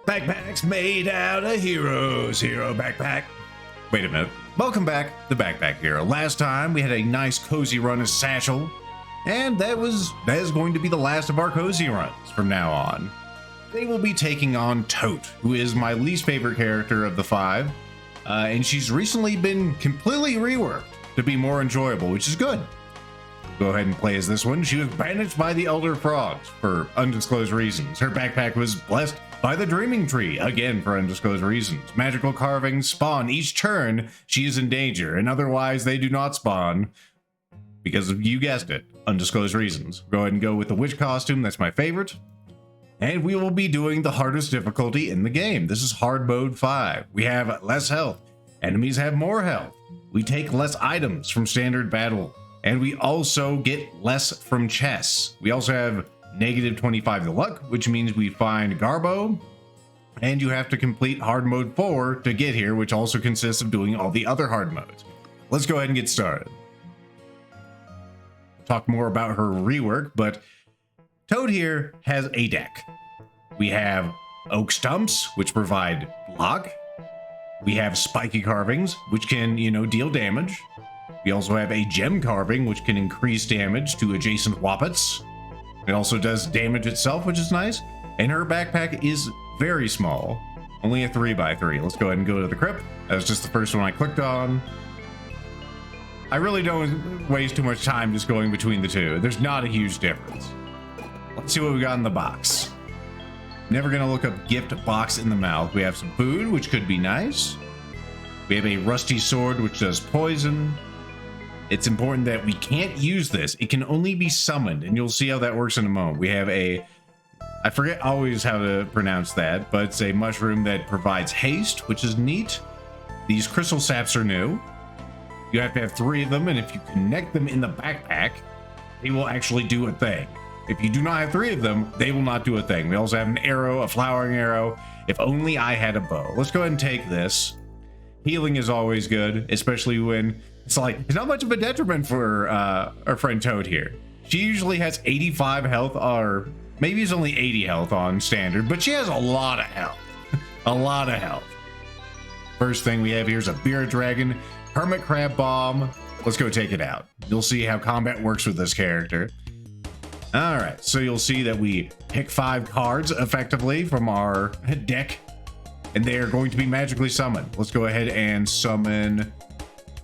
Backpacks made out of heroes. Hero backpack. Wait a minute. Welcome back to Backpack Hero. Last time we had a nice cozy run as Satchel, and that is going to be the last of our cozy runs from now on. They will be taking on Tote, who is my least favorite character of the five, and she's recently been completely reworked to be more enjoyable, which is good. Go ahead and play as this one. She was banished by the Elder Frogs for undisclosed reasons. Her backpack was blessed by the Dreaming Tree, again for undisclosed reasons. Magical carvings spawn each turn she is in danger, and otherwise they do not spawn because of, you guessed it, undisclosed reasons. Go ahead and go with the witch costume, that's my favorite. And we will be doing the hardest difficulty in the game. This is hard mode 5. We have less health. Enemies have more health. We take less items from standard battle. And we also get less from chests. We also have negative 25 to luck, which means we find Garbo. And you have to complete hard mode 4 to get here, which also consists of doing all the other hard modes. Let's go ahead and get started. Talk more about her rework, but Tote here has a deck. We have oak stumps, which provide block. We have spiky carvings, which can, deal damage. We also have a gem carving, which can increase damage to adjacent Woppets. It also does damage itself, which is nice. And her backpack is very small, only a 3x3. Let's go ahead and go to the crypt. That was just the first one I clicked on. I really don't waste too much time just going between the two. There's not a huge difference. Let's see what we got in the box. Never gonna look up gift box in the mouth. We have some food, which could be nice. We have a rusty sword, which does poison. It's important that we can't use this. It can only be summoned, and you'll see how that works in a moment. We have I forget always how to pronounce that, but it's a mushroom that provides haste, which is neat. These crystal saps are new. You have to have 3 of them, and if you connect them in the backpack, they will actually do a thing. If you do not have 3 of them, they will not do a thing. We also have an arrow, a flowering arrow. If only I had a bow. Let's go ahead and take this. Healing is always good, especially when it's not much of a detriment for our friend Toad here. She usually has 85 health, or maybe it's only 80 health on standard, but she has a lot of health. A lot of health. First thing we have here is a bearded dragon, hermit crab bomb. Let's go take it out. You'll see how combat works with this character. All right, so you'll see that we pick 5 cards effectively from our deck, and they are going to be magically summoned. Let's go ahead and summon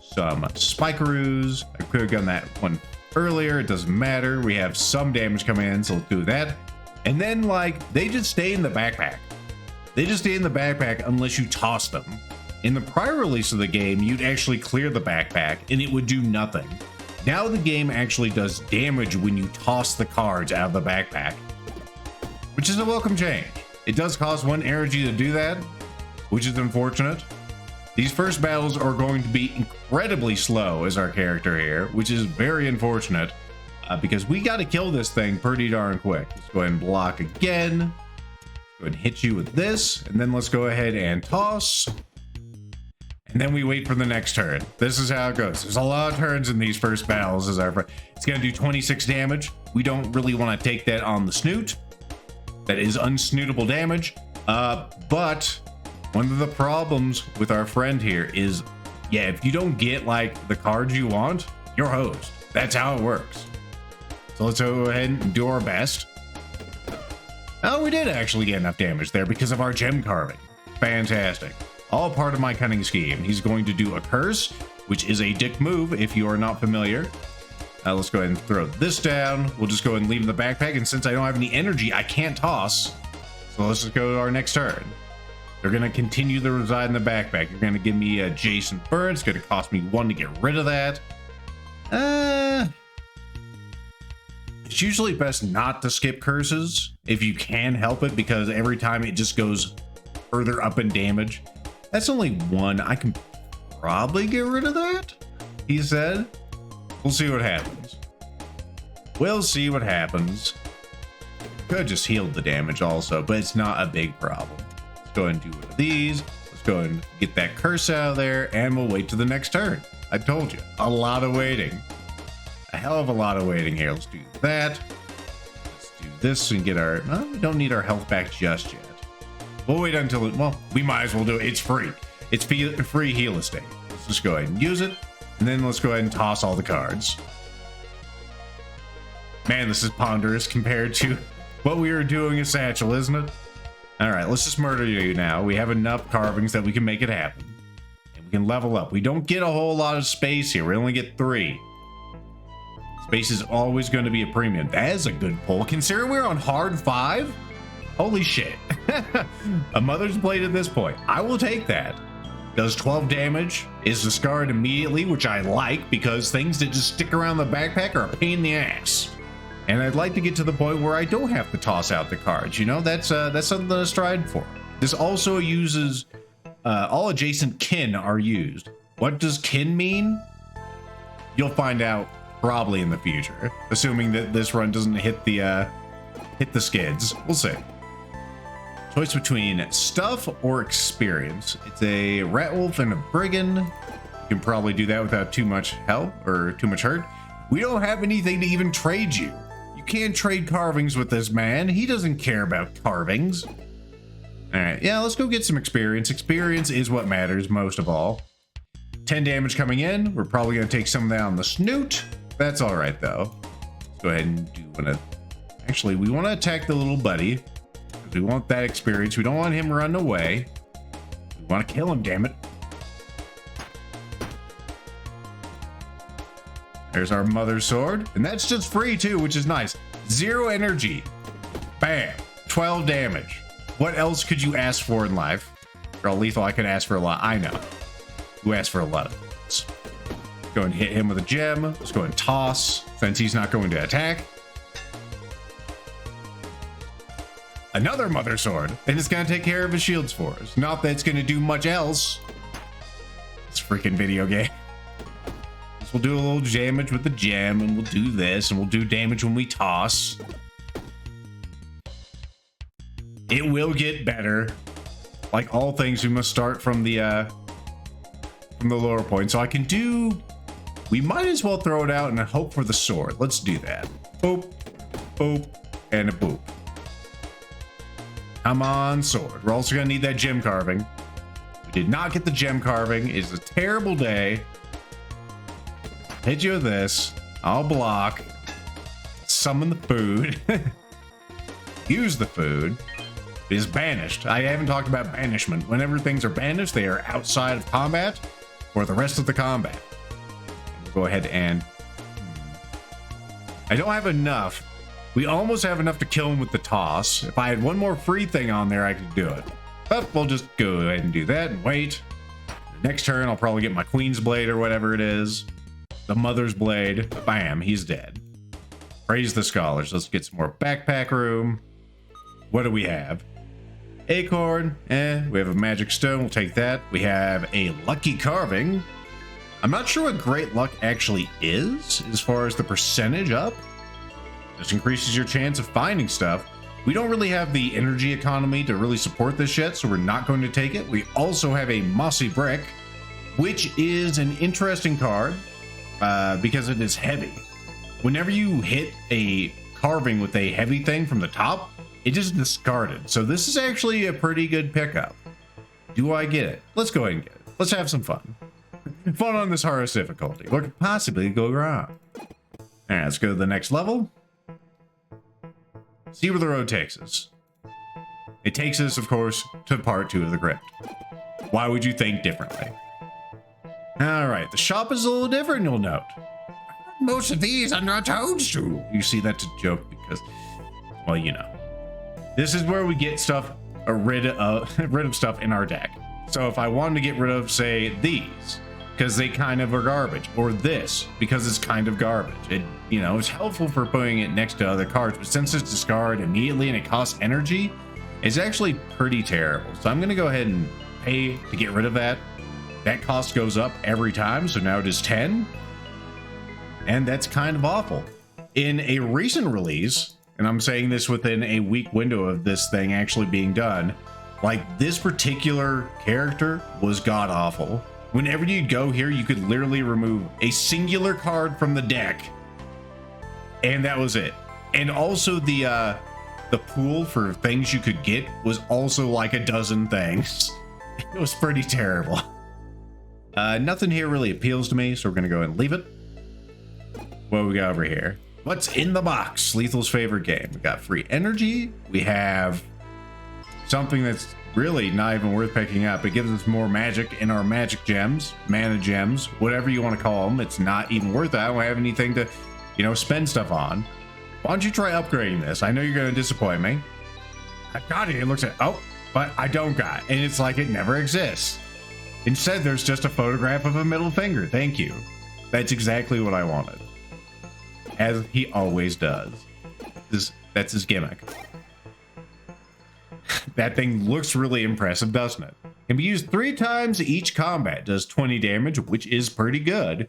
some Spikeroos. I could have done that one earlier. It doesn't matter. We have some damage coming in, so let's do that. And then, they just stay in the backpack. They just stay in the backpack unless you toss them. In the prior release of the game, you'd actually clear the backpack, and it would do nothing. Now the game actually does damage when you toss the cards out of the backpack, which is a welcome change. It does cost 1 energy to do that, which is unfortunate. These first battles are going to be incredibly slow as our character here, which is very unfortunate because we got to kill this thing pretty darn quick. Let's go ahead and block again. Go ahead and hit you with this, and then let's go ahead and toss. And then we wait for the next turn. This is how it goes. There's a lot of turns in these first battles. It's going to do 26 damage. We don't really want to take that on the snoot. That is unsnootable damage. But one of the problems with our friend here is, if you don't get the cards you want, you're hosed. That's how it works. So let's go ahead and do our best. Oh, we did actually get enough damage there because of our gem carving. Fantastic. All part of my cunning scheme. He's going to do a curse, which is a dick move if you are not familiar. Let's go ahead and throw this down. We'll just go ahead and leave in the backpack, and since I don't have any energy, I can't toss. So let's just go to our next turn. They're going to continue to reside in the backpack. You're going to give me a Jason Burn. It's going to cost me 1 to get rid of that. It's usually best not to skip curses if you can help it, because every time it just goes further up in damage. That's only 1. I can probably get rid of that, he said. We'll see what happens. We'll see what happens. Could have just healed the damage also, but it's not a big problem. Let's go ahead and do one of these. Let's go ahead and get that curse out of there, and we'll wait to the next turn. I told you, a lot of waiting. A hell of a lot of waiting here. Let's do that. Let's do this and get our... we don't need our health back just yet. We'll wait until it, well, we might as well do it. It's free. It's free heal estate. Let's just go ahead and use it. And then let's go ahead and toss all the cards. Man, this is ponderous compared to what we were doing in Satchel, isn't it? All right, let's just murder you now. We have enough carvings that we can make it happen. And we can level up. We don't get a whole lot of space here. We only get 3. Space is always going to be a premium. That is a good pull. Considering we're on hard 5? Holy shit. A Mother's Blade at this point. I will take that. Does 12 damage, is discarded immediately, which I like because things that just stick around the backpack are a pain in the ass. And I'd like to get to the point where I don't have to toss out the cards. You know, that's something that I strive for. This also uses, all adjacent kin are used. What does kin mean? You'll find out probably in the future, assuming that this run doesn't hit the skids. We'll see. Choice between stuff or experience. It's a rat wolf and a brigand. You can probably do that without too much help or too much hurt. We don't have anything to even trade you. You can't trade carvings with this man. He doesn't care about carvings. All right, yeah, let's go get some experience. Experience is what matters most of all. 10 damage coming in. We're probably gonna take some of that on the snoot. That's all right though. Let's go ahead and do one of. Actually, we want to attack the little buddy. We want that experience. We don't want him running away. We want to kill him, damn it. There's our Mother's Sword. And that's just free too, which is nice. 0 energy. Bam. 12 damage. What else could you ask for in life? Girl, lethal, I could ask for a lot. I know. You asked for a lot of things. Go and hit him with a gem. Let's go and toss, since he's not going to attack. Another Mother Sword, and it's gonna take care of his shields for us. Not that it's gonna do much else. It's a freaking video game. So we'll do a little damage with the gem, and we'll do this, and we'll do damage when we toss. It will get better. Like all things, we must start from the lower point. So I can do. We might as well throw it out and hope for the sword. Let's do that. Boop, boop, and a boop. Come on, sword. We're also gonna need that gem carving. We did not get the gem carving. It's a terrible day. Hit you with this. I'll block. Summon the food. Use the food. It is banished. I haven't talked about banishment. Whenever things are banished, they are outside of combat for the rest of the combat. And we'll go ahead and... I don't have enough. We almost have enough to kill him with the toss. If I had one more free thing on there, I could do it. But we'll just go ahead and do that and wait. Next turn, I'll probably get my Queen's Blade or whatever it is. The Mother's Blade. Bam, he's dead. Praise the scholars. Let's get some more backpack room. What do we have? Acorn. We have a magic stone. We'll take that. We have a lucky carving. I'm not sure what great luck actually is as far as the percentage up. This increases your chance of finding stuff. We don't really have the energy economy to really support this yet, so we're not going to take it. We also have a mossy brick, which is an interesting card because it is heavy. Whenever you hit a carving with a heavy thing from the top, it is discarded. So this is actually a pretty good pickup. Do I get it? Let's go ahead and get it. Let's have some fun. Fun on this hardest difficulty. What could possibly go wrong? All right, let's go to the next level. See where the road takes us. It takes us, of course, to part 2 of the crypt. Why would you think differently? All right, the shop is a little different, you'll note. Most of these under a toadstool. You see, that's a joke because, well, you know. This is where we get stuff rid of stuff in our deck. So if I wanted to get rid of, say, these, because they kind of are garbage, or this, because it's kind of garbage. It, you know, it's helpful for putting it next to other cards, but since it's discarded immediately and it costs energy, it's actually pretty terrible. So I'm gonna go ahead and pay to get rid of that. That cost goes up every time, so now it is 10. And that's kind of awful. In a recent release, and I'm saying this within a week window of this thing actually being done, like this particular character was god awful. Whenever you'd go here, you could literally remove a singular card from the deck, and that was it. And also the the pool for things you could get was also like a dozen things. It was pretty terrible. Nothing here really appeals to me, so we're gonna go ahead and leave it. What we got over here? What's in the box? Lethal's favorite game. We got free energy. We have something that's really not even worth picking up. It gives us more magic in our magic gems, mana gems, whatever you want to call them. It's not even worth it. I don't have anything to, you know, spend stuff on. Why don't you try upgrading this? I know you're going to disappoint me. I got it. It looks like, oh, but I don't got it. And it's like it never exists. Instead, there's just a photograph of a middle finger. Thank you. That's exactly what I wanted. As he always does. That's his gimmick. That thing looks really impressive, doesn't it? Can be used 3 times each combat, does 20 damage, which is pretty good.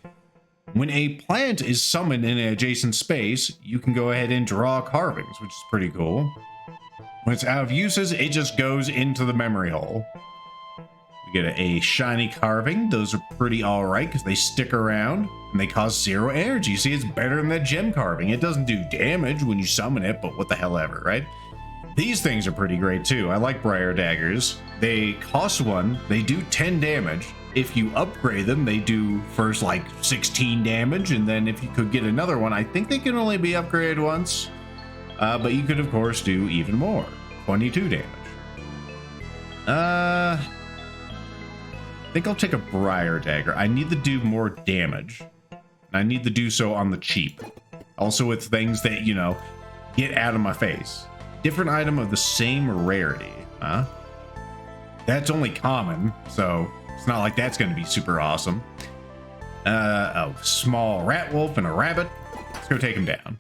When a plant is summoned in an adjacent space, you can go ahead and draw carvings, which is pretty cool. When it's out of uses, it just goes into the memory hole. We get a shiny carving. Those are pretty alright because they stick around and they cause 0 energy. See, it's better than that gem carving. It doesn't do damage when you summon it, but what the hell ever, right? These things are pretty great too. I like briar daggers. They cost 1, they do 10 damage. If you upgrade them, they do first like 16 damage, and then if you could get another one, I think they can only be upgraded once. But you could of course do even more. 22 damage. I think I'll take a briar dagger. I need to do more damage. I need to do so on the cheap. Also with things that, you know, get out of my face. Different item of the same rarity, huh? That's only common, so it's not like that's going to be super awesome. A small rat wolf and a rabbit. Let's go take him down.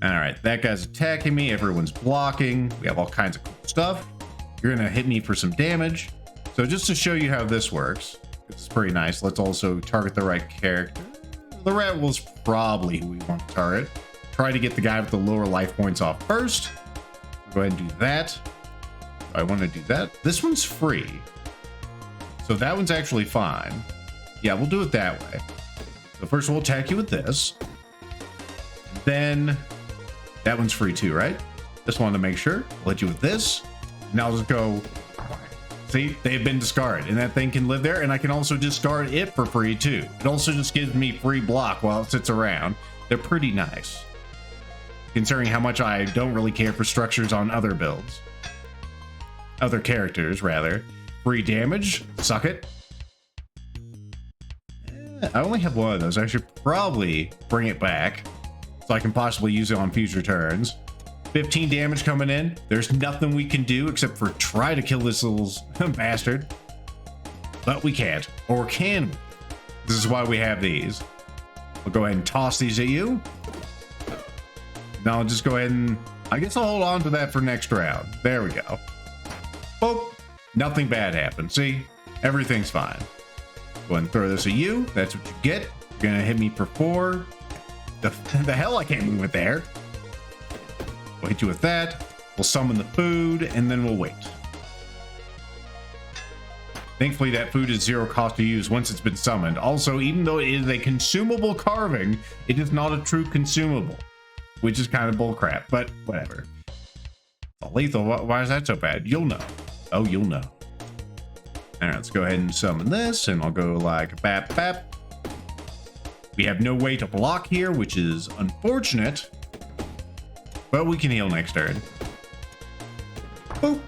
All right, that guy's attacking me. Everyone's blocking. We have all kinds of cool stuff. You're going to hit me for some damage. So just to show you how this works, it's pretty nice. Let's also target the right character. The rat wolf's probably who we want to target. Try to get the guy with the lower life points off first. Go ahead and do that. I want to do that. This one's free. So that one's actually fine. Yeah, we'll do it that way. So first we'll attack you with this. Then that one's free too, right? Just wanted to make sure. I'll hit you with this. Now I'll just go. See, they've been discarded and that thing can live there, and I can also discard it for free too. It also just gives me free block while it sits around. They're pretty nice, considering how much I don't really care for structures on other builds. Other characters, rather. Free damage. Suck it. I only have one of those. I should probably bring it back so I can possibly use it on future turns. 15 damage coming in. There's nothing we can do except for try to kill this little bastard. But we can't. Or can we? This is why we have these. We'll go ahead and toss these at you. Now I'll just go ahead and... I guess I'll hold on to that for next round. There we go. Boop. Nothing bad happened. See? Everything's fine. Go ahead and throw this at you. That's what you get. You're gonna hit me for 4. The hell I can't move it there. We'll hit you with that. We'll summon the food, and then we'll wait. Thankfully, that food is 0 cost to use once it's been summoned. Also, even though it is a consumable carving, it is not a true consumable, which is kind of bullcrap, but whatever. Lethal, why is that so bad? You'll know. Oh, you'll know. All right, let's go ahead and summon this, and I'll go like bap, bap. We have no way to block here, which is unfortunate. But we can heal next turn. Boop.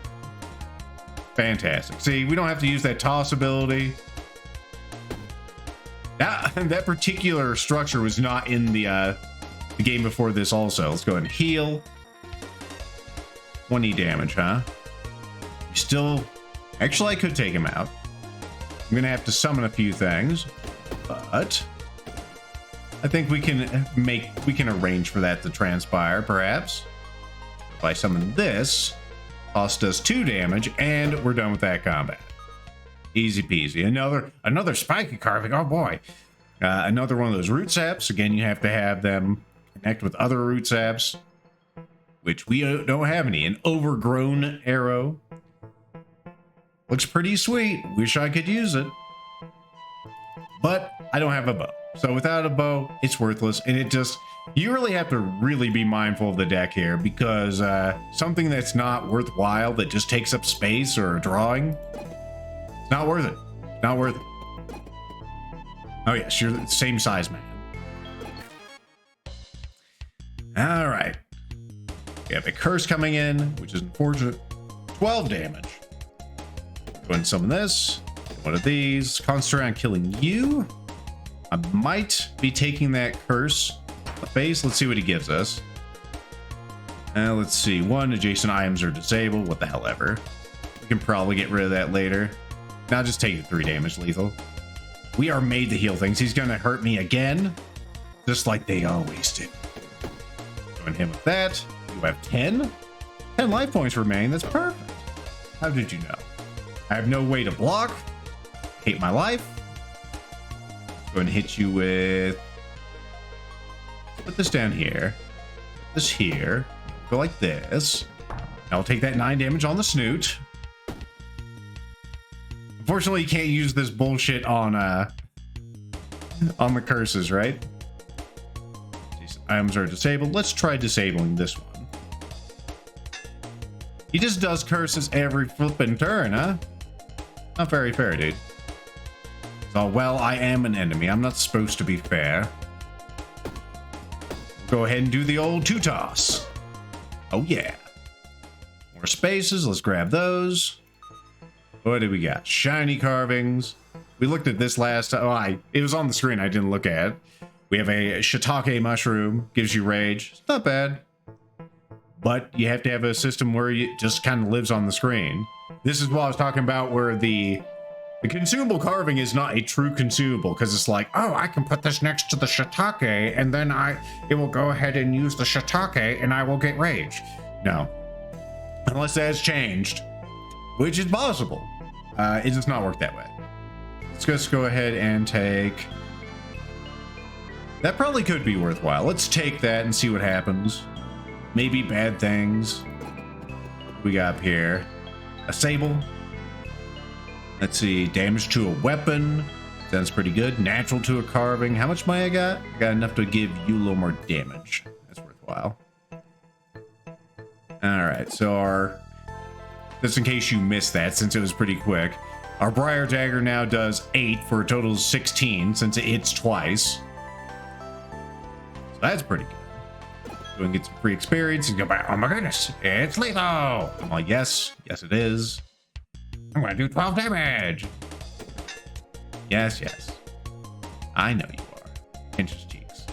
Fantastic. See, we don't have to use that toss ability. That particular structure was not in the game before this also. Let's go ahead and heal. 20 damage, huh? We still... Actually, I could take him out. I'm going to have to summon a few things. But... I think we can arrange for that to transpire, perhaps. If I summon this, cost us 2 damage, and we're done with that combat. Easy peasy. Another spiky carving. Oh boy. Another one of those root saps. Again, you have to have them connect with other root saps, which we don't have any. An overgrown arrow. Looks pretty sweet. Wish I could use it. But I don't have a bow. So without a bow, it's worthless. And it just, you really have to really be mindful of the deck here, because something that's not worthwhile, that just takes up space or a drawing, it's not worth it. Not worth it. Oh yes, you're the same size, man. All right. We have a curse coming in, which is unfortunate. 12 damage. Go ahead and summon this. One of these. Concentrate on killing you. I might be taking that curse the face. Let's see what he gives us. Let's see. 1 adjacent items are disabled. What the hell ever. We can probably get rid of that later. Now just take the 3 damage lethal. We are made to heal things. He's going to hurt me again, just like they always do. Going him with that. You have 10. 10 life points remain. That's perfect. How did you know? I have no way to block. Hate my life. Going to hit you with... Put this down here. Put this here. Go like this. I'll take that 9 damage on the snoot. Unfortunately, you can't use this bullshit on the curses, right? These items are disabled. Let's try disabling this one. He just does curses every flippin' turn, huh? Not very fair, dude. So, well, I am an enemy. I'm not supposed to be fair. Go ahead and do the old 2-toss. Oh, yeah. More spaces. Let's grab those. What do we got? Shiny carvings. We looked at this last time. Oh, it was on the screen. I didn't look at it. We have a shiitake mushroom. Gives you rage. It's not bad. But you have to have a system where it just kind of lives on the screen. This is what I was talking about, where the consumable carving is not a true consumable, because it's like, oh, I can put this next to the shiitake, and then it will go ahead and use the shiitake, and I will get rage. No. Unless that has changed, which is possible. It does not work that way. Let's just go ahead and take... That probably could be worthwhile. Let's take that and see what happens. Maybe bad things. What we got up here? A sable. Let's see. Damage to a weapon. Sounds pretty good. Natural to a carving. How much money I got? I got enough to give you a little more damage. That's worthwhile. Alright, so our... Just in case you missed that, since it was pretty quick. Our Briar Dagger now does 8 for a total of 16, since it hits twice. So that's pretty good. Go and get some free experience and go back. Oh my goodness, it's lethal! I'm like, yes, yes it is. I'm gonna do 12 damage! Yes, yes. I know you are. Pinch his cheeks.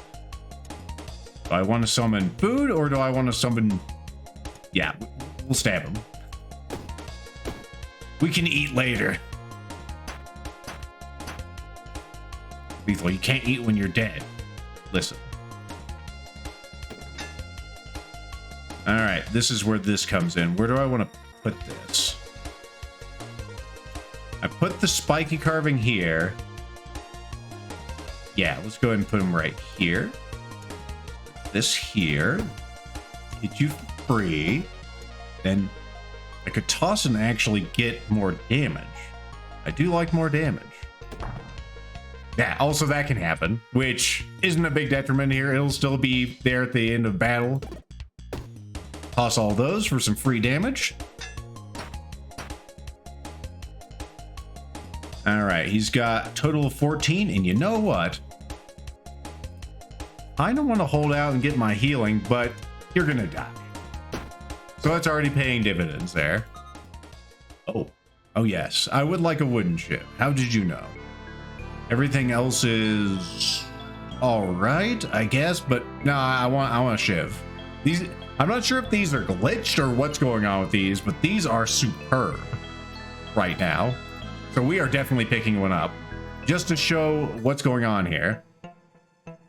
Do I want to summon food, or do I want to summon... Yeah, we'll stab him. We can eat later. Lethal, you can't eat when you're dead. Listen. Alright, this is where this comes in. Where do I want to put this? I put the spiky carving here. Yeah, let's go ahead and put him right here. Put this here. Get you free. Then... I could toss and actually get more damage. I do like more damage. Yeah, also that can happen, which isn't a big detriment here. It'll still be there at the end of battle. Toss all those for some free damage. All right, he's got a total of 14, and you know what? I don't want to hold out and get my healing, but you're gonna die. So that's already paying dividends there. Oh yes, I would like a wooden ship. How did you know? Everything else is all right, I guess, but no, I want a shiv. These, I'm not sure if these are glitched or what's going on with these, but these are superb right now. So we are definitely picking one up just to show what's going on here.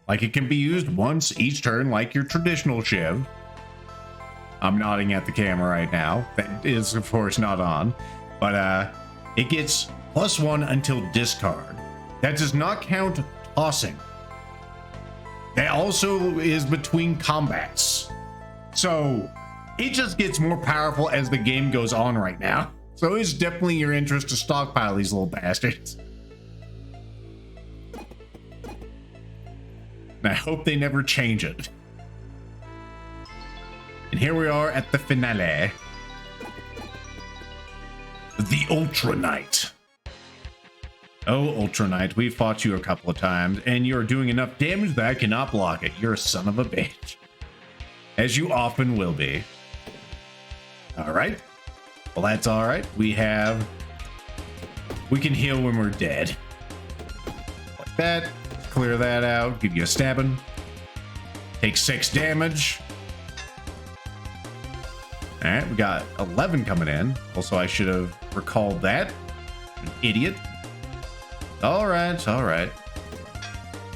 Like, it can be used once each turn like your traditional shiv. I'm nodding at the camera right now. That is, of course, not on. But it gets +1 until discard. That does not count tossing. That also is between combats. So it just gets more powerful as the game goes on right now. So it's definitely your interest to stockpile these little bastards. And I hope they never change it. And here we are at the finale. The Ultra Knight. Oh, Ultra Knight, we've fought you a couple of times, and you're doing enough damage that I cannot block it. You're a son of a bitch. As you often will be. Alright. Well, that's alright. We can heal when we're dead. Like that. Clear that out. Give you a stabbing. Take 6 damage. Alright, we got 11 coming in. Also, I should have recalled that. An idiot. Alright, alright.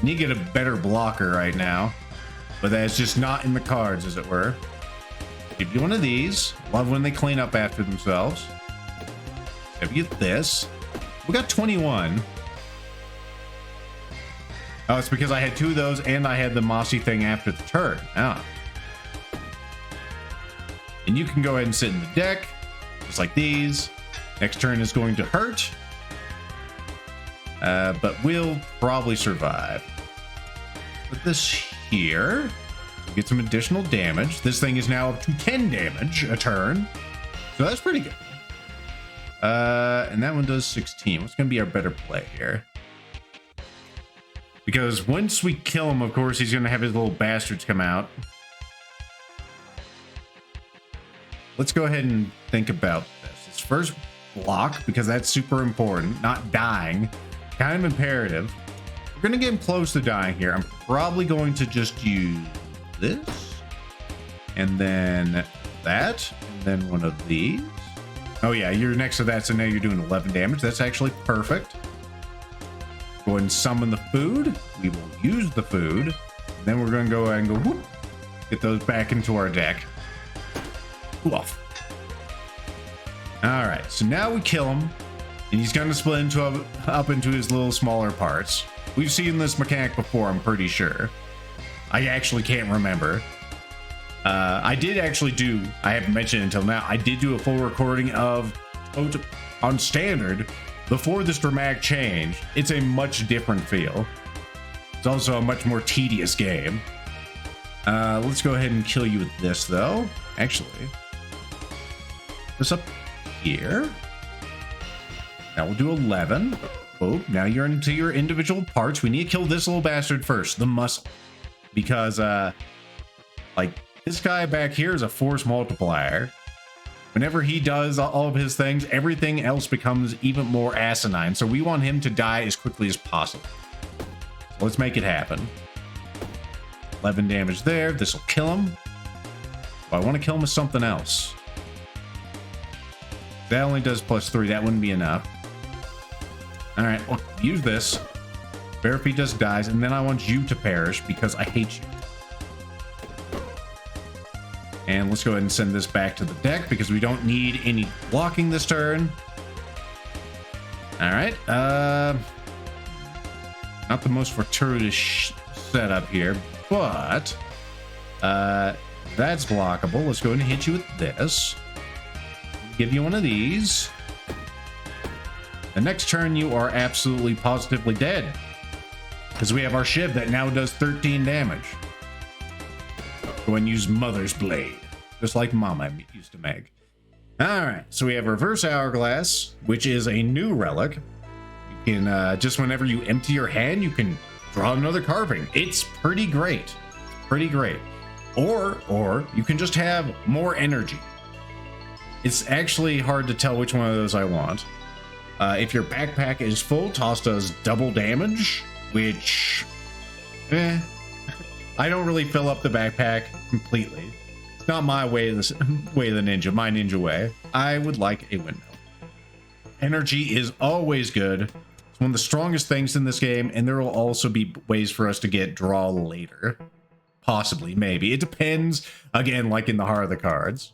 Need to get a better blocker right now. But that's just not in the cards, as it were. Give you one of these. Love when they clean up after themselves. Give you this. We got 21. Oh, it's because I had 2 of those and I had the mossy thing after the turn. Ah. And you can go ahead and sit in the deck, just like these. Next turn is going to hurt. But we'll probably survive. Put this here. Get some additional damage. This thing is now up to 10 damage a turn. So that's pretty good. And that one does 16. What's going to be our better play here? Because once we kill him, of course, he's going to have his little bastards come out. Let's go ahead and think about this. It's first block, because that's super important. Not dying. Kind of imperative. We're going to get close to dying here. I'm probably going to just use this. And then that. And then one of these. Oh yeah, you're next to that, so now you're doing 11 damage. That's actually perfect. Go ahead and summon the food. We will use the food. And then we're going to go ahead and go whoop. Get those back into our deck. Off. All right, so now we kill him, and he's going to split up into his little smaller parts. We've seen this mechanic before, I'm pretty sure. I actually can't remember. I did actually do, I haven't mentioned it until now, I did do a full recording of Tote on standard before this dramatic change. It's a much different feel. It's also a much more tedious game. Let's go ahead and kill you with this, though. Actually, this up here. Now we'll do 11. Oh, now you're into your individual parts. We need to kill this little bastard first, the muscle. Because, like, this guy back here is a force multiplier. Whenever he does all of his things, everything else becomes even more asinine. So we want him to die as quickly as possible. So let's make it happen. 11 damage there. This will kill him. But I want to kill him with something else. That only does +3. That wouldn't be enough. Alright, well, use this. Bear if he just dies, and then I want you to perish because I hate you. And let's go ahead and send this back to the deck because we don't need any blocking this turn. Alright, not the most fortuitous setup here, but that's blockable. Let's go ahead and hit you with this. Give you one of these. The next turn you are absolutely positively dead because we have our shiv that now does 13 damage. Go and use Mother's Blade, just like Mama used to make. Alright, so we have Reverse Hourglass, which is a new relic. You can, just whenever you empty your hand, you can draw another carving. It's pretty great. It's pretty great. Or you can just have more energy. It's actually hard to tell which one of those I want. If your backpack is full, Toss does double damage, which... I don't really fill up the backpack completely. It's not my way of the ninja, my ninja way. I would like a windmill. Energy is always good. It's one of the strongest things in this game, and there will also be ways for us to get draw later. Possibly, maybe. It depends, again, like in the heart of the cards.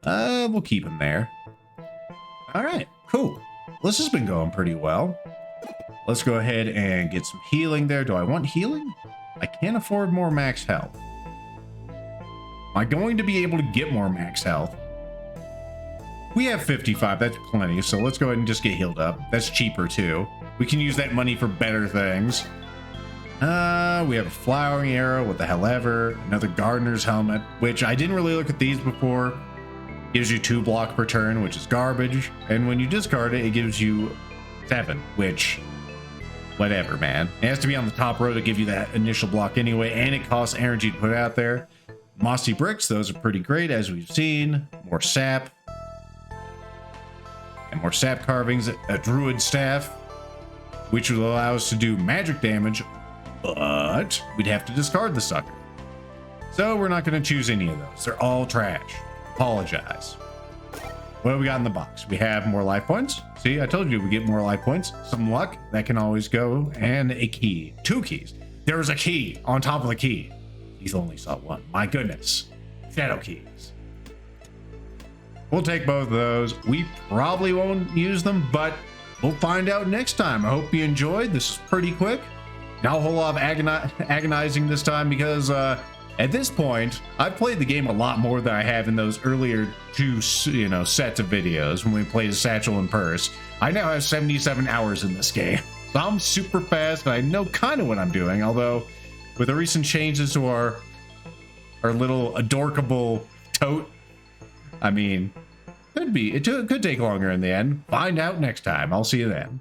We'll keep him there. Alright, cool. This has been going pretty well. Let's go ahead and get some healing there. Do I want healing? I can't afford more max health. Am I going to be able to get more max health? We have 55, that's plenty, so let's go ahead and just get healed up. That's cheaper too. We can use that money for better things. We have a flowering arrow, what the hell ever. Another gardener's helmet, which I didn't really look at these before. Gives you 2 block per turn, which is garbage. And when you discard it, it gives you 7, which, whatever, man. It has to be on the top row to give you that initial block anyway, and it costs energy to put out there. Mossy bricks, those are pretty great, as we've seen. More sap. And more sap carvings. A druid staff, which will allow us to do magic damage, but we'd have to discard the sucker. So we're not going to choose any of those. They're all trash. Apologize. What do we got in the box? We have more life points. See, I told you we get more life points. Some luck, that can always go, and a key. 2 keys. There was a key on top of the key. He's only saw 1. My goodness. Shadow keys. We'll take both of those. We probably won't use them, but we'll find out next time. I hope you enjoyed. This is pretty quick. Not a whole lot of agonizing this time because at this point, I've played the game a lot more than I have in those earlier 2, sets of videos when we played a satchel and purse. I now have 77 hours in this game. So I'm super fast and I know kind of what I'm doing, although with the recent changes to our little adorkable tote, I mean, it could take longer in the end. Find out next time. I'll see you then.